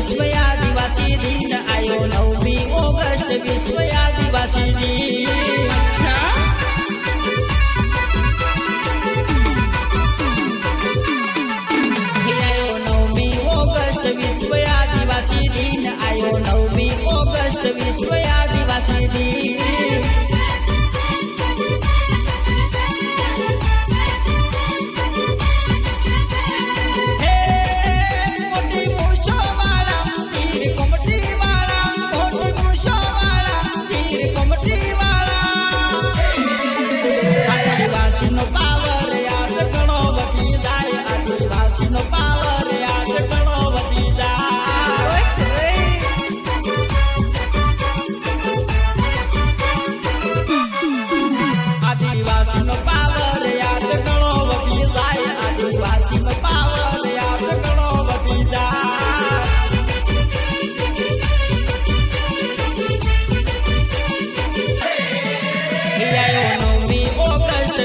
विश्व आदिवासी दिन आयो 9 ऑगस्ट विश्व आदिवासी दिन। अच्छा आयो 9 ऑगस्ट विश्व आदिवासी दिन आयो 9 ऑगस्ट विश्व आदिवासी दिन।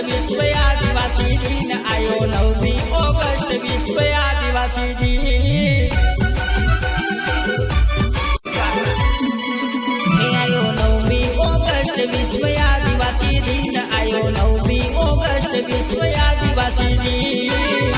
विश्व आदिवासी दिन आयो 9 ऑगस्ट विश्व आदिवासी दिन। आयो 9 ऑगस्ट विश्व आदिवासी दिन आयो 9 ऑगस्ट विश्व आदिवासी दिन।